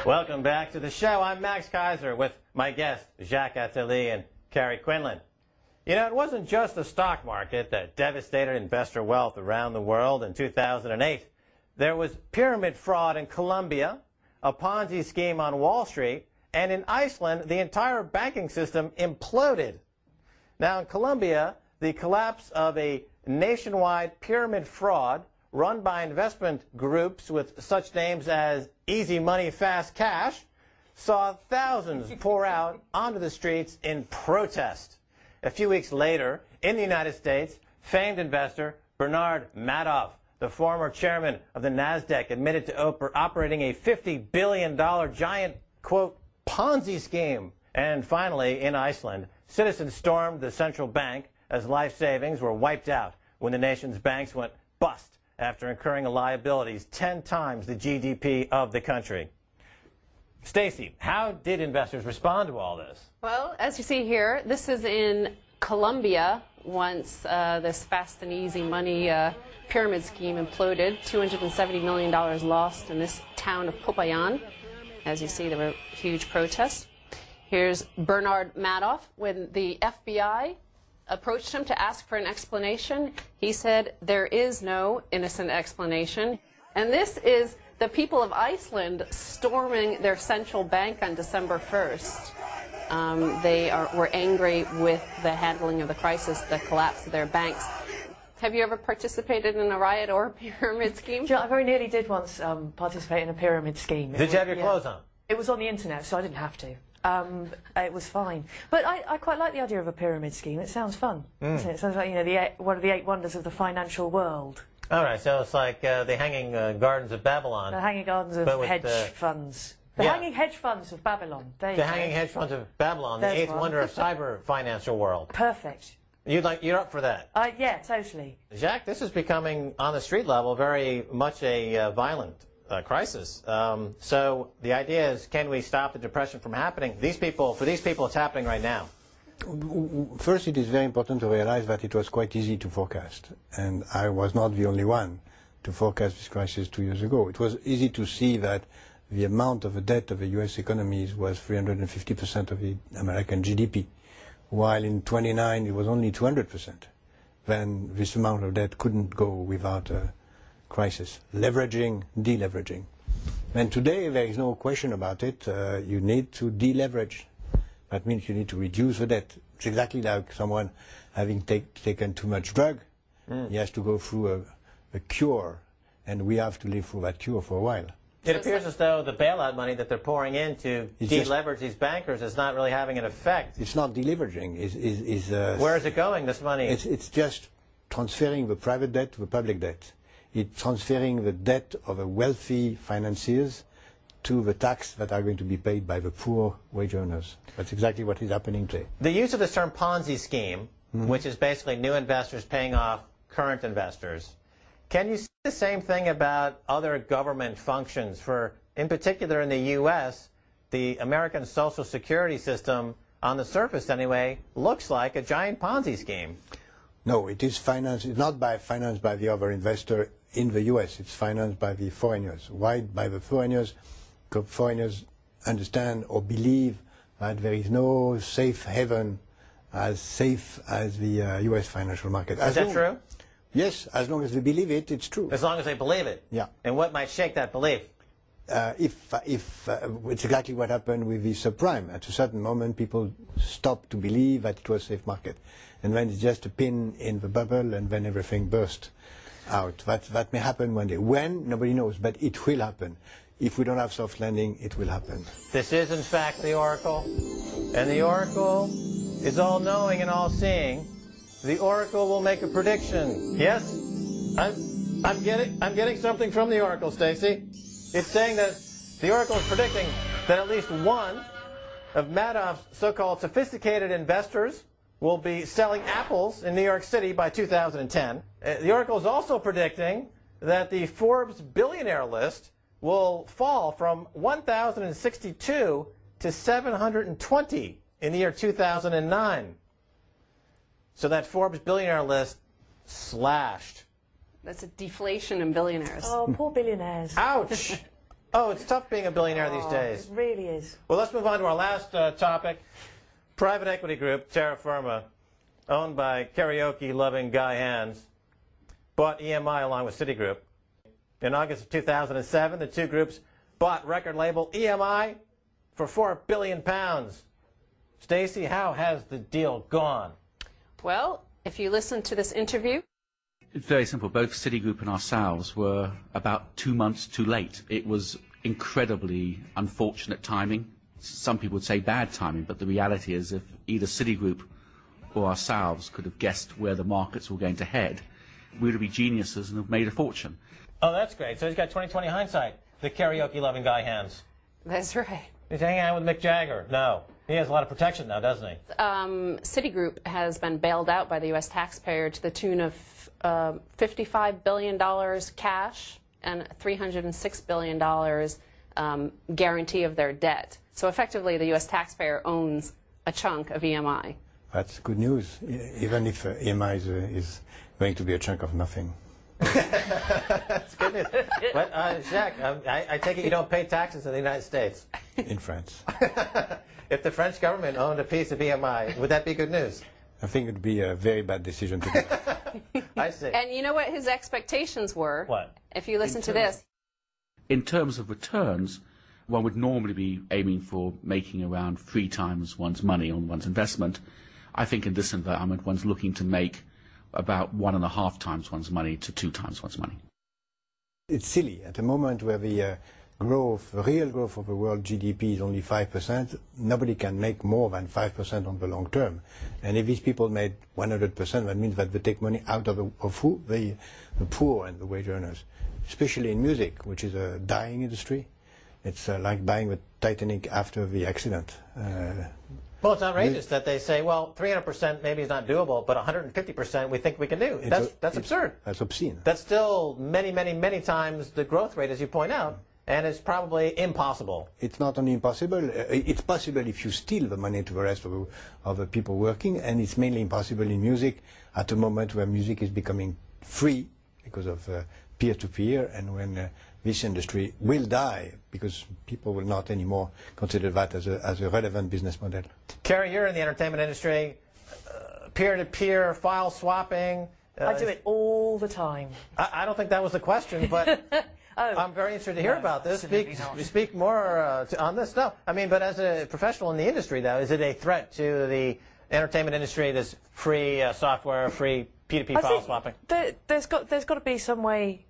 Welcome back to the show. I'm Max Keiser with my guests, Jacques Attali and Carrie Quinlan. You know, it wasn't just the stock market that devastated investor wealth around the world in 2008. There was pyramid fraud in Colombia, a Ponzi scheme on Wall Street, and in Iceland, the entire banking system imploded. Now, in Colombia, the collapse of a nationwide pyramid fraud run by investment groups with such names as Easy Money, Fast Cash saw thousands pour out onto the streets in protest. A few weeks later, in the United States, famed investor Bernard Madoff, the former chairman of the NASDAQ, admitted to operating a $50 billion giant, quote, Ponzi scheme. And finally, in Iceland, citizens stormed the central bank as life savings were wiped out when the nation's banks went bust after incurring liabilities 10 times the GDP of the country. Stacey, how did investors respond to all this? Well, as you see here, this is in Colombia once this fast and easy money pyramid scheme imploded. $270 million lost in this town of Popayan. As you see, there were huge protests. Here's Bernard Madoff. When the FBI approached him to ask for an explanation, he said, "There is no innocent explanation." And this is the people of Iceland storming their central bank on December 1st. They were angry with the handling of the crisis, the collapse of their banks. Have you ever participated in a riot or a pyramid scheme? I very nearly did once participate in a pyramid scheme. Did you have your clothes on? It was on the internet, so I didn't have to. It was fine. But I quite like the idea of a pyramid scheme. It sounds fun, doesn't it? It sounds like, you know, one of the 8 wonders of the financial world. All right, so it's like the Hanging Gardens of Babylon. The Hanging Gardens of hedge funds. The Hanging Hedge Funds of Babylon. The Hanging Hedge Funds of Babylon, the 8th wonder of cyber financial world. Perfect. You're up for that? Yeah, totally. Jacques, this is becoming, on the street level, very much a violent crisis. So the idea is, can we stop the depression from happening? For these people, it's happening right now. First, it is very important to realize that it was quite easy to forecast. And I was not the only one to forecast this crisis 2 years ago. It was easy to see that the amount of the debt of the U.S. economies was 350% of the American GDP, while in 29 it was only 200%. Then this amount of debt couldn't go without a crisis. Leveraging, deleveraging. And today there is no question about it. You need to deleverage. That means you need to reduce the debt. It's exactly like someone having taken too much drug. He has to go through a cure, and we have to live through that cure for a while. It appears as though the bailout money that they're pouring in to deleverage these bankers is not really having an effect. It's not deleveraging. Where is it going, this money? It's just transferring the private debt to the public debt. It's transferring the debt of the wealthy financiers to the tax that are going to be paid by the poor wage earners. That's exactly what is happening today. The use of the term Ponzi scheme, which is basically new investors paying off current investors, can you say the same thing about other government functions? In particular in the U.S., the American Social Security system, on the surface anyway, looks like a giant Ponzi scheme. No, it is financed. It's not financed by the other investor in the U.S. It's financed by the foreigners. Why by the foreigners? Because foreigners understand or believe that there is no safe haven as safe as the U.S. financial market. Is that true? Yes, as long as they believe it, it's true. As long as they believe it? Yeah. And what might shake that belief? It's exactly what happened with the subprime. At a certain moment, people stopped to believe that it was a safe market. And then it's just a pin in the bubble, and then everything burst out. That may happen one day. When? Nobody knows, but it will happen. If we don't have soft landing, it will happen. This is, in fact, the Oracle. And the Oracle is all-knowing and all-seeing. The Oracle will make a prediction. Yes? I'm getting something from the Oracle, Stacey. It's saying that the Oracle is predicting that at least one of Madoff's so-called sophisticated investors will be selling apples in New York City by 2010. The Oracle is also predicting that the Forbes billionaire list will fall from 1,062 to 720 in the year 2009. So that Forbes billionaire list slashed. That's a deflation in billionaires. Oh, poor billionaires. Ouch! Oh, it's tough being a billionaire these days. It really is. Well, let's move on to our last topic. Private equity group, Terra Firma, owned by karaoke-loving Guy Hands, bought EMI along with Citigroup. In August of 2007, the two groups bought record label EMI for £4 billion. Stacey, how has the deal gone? Well, if you listen to this interview, it's very simple. Both Citigroup and ourselves were about 2 months too late. It was incredibly unfortunate timing. Some people would say bad timing, but the reality is if either Citigroup or ourselves could have guessed where the markets were going to head, we would be geniuses and have made a fortune. Oh, that's great. So he's got 20/20 hindsight, the karaoke-loving Guy Hands. that's right. He's hanging out with Mick Jagger. No. He has a lot of protection now, doesn't he? Citigroup has been bailed out by the U.S. taxpayer to the tune of $55 billion cash and $306 billion guarantee of their debt. So effectively, the U.S. taxpayer owns a chunk of EMI. That's good news, even if EMI is going to be a chunk of nothing. That's good news. But, Jacques, I take it you don't pay taxes in the United States? In France. If the French government owned a piece of EMI, would that be good news? I think it would be a very bad decision to do. I see. And you know what his expectations were? What? If you listen to this. In terms of returns, one would normally be aiming for making around 3 times one's money on one's investment. I think in this environment, one's looking to make about 1.5 times one's money to 2 times one's money. It's silly. At a moment where the real growth of the world GDP is only 5%, nobody can make more than 5% on the long term. And if these people made 100%, that means that they take money out of who? The poor and the wage earners, especially in music, which is a dying industry. It's like buying the Titanic after the accident. Well, it's outrageous that they say, well, 300% maybe is not doable, but 150% we think we can do. That's absurd. That's obscene. That's still many, many, many times the growth rate, as you point out, and it's probably impossible. It's not only impossible, it's possible if you steal the money to the rest of the people working, and it's mainly impossible in music at a moment where music is becoming free because of peer-to-peer, and when this industry will die because people will not anymore consider that as a relevant business model. Carrie, you're in the entertainment industry, peer-to-peer, file swapping. I do it all the time. I don't think that was the question, but I'm very interested to hear about this. Speak more on this. No, I mean, but as a professional in the industry, though, is it a threat to the entertainment industry, this free software, free P2P file swapping? There's got to be some way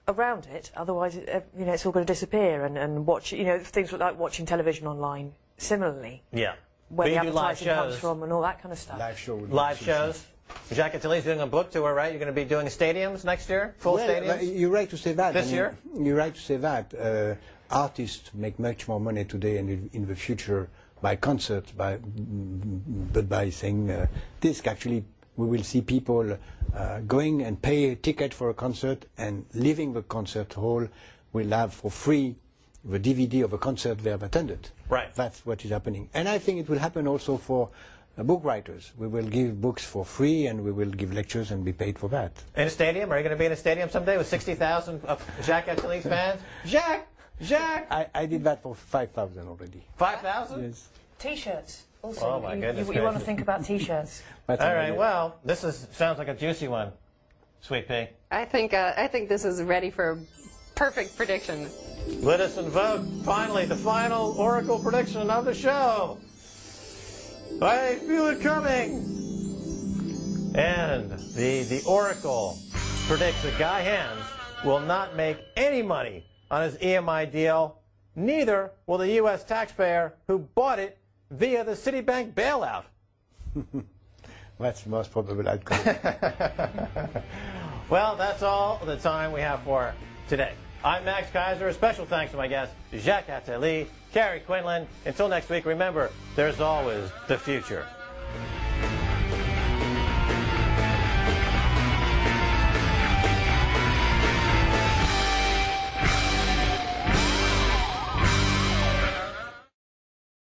around it, otherwise it's all going to disappear, and watch things like watching television online similarly. Yeah. Where the you do live advertising shows. comes from and all that kind of stuff. Live shows. Jacques Attali's doing a book tour, right? You're going to be doing stadiums next year? Full stadiums? You're right to say that. This year? You're right to say that. Artists make much more money today and in the future by concerts, but by saying disc. Actually, we will see people going and pay a ticket for a concert, and leaving the concert hall will have for free the DVD of a concert they have attended. Right. That's what is happening. And I think it will happen also for book writers. We will give books for free, and we will give lectures and be paid for that. In a stadium? Are you going to be in a stadium someday with 60,000 of Jacques Attali's fans? Jacques! I did that for 5,000 already. 5,000? Yes. T-shirts. Also, Oh, my goodness you want to gracious. think about T-shirts. All right, well, this sounds like a juicy one, Sweet Pea. I think this is ready for a perfect prediction. Let us vote. Finally, the final Oracle prediction of the show. I feel it coming. And the Oracle predicts that Guy Hands will not make any money on his EMI deal. Neither will the U.S. taxpayer who bought it via the Citibank bailout. That's the most probable outcome. Well, that's all the time we have for today. I'm Max Keiser. A special thanks to my guests, Jacques Attali, Carrie Quinlan. Until next week, remember, there's always the future.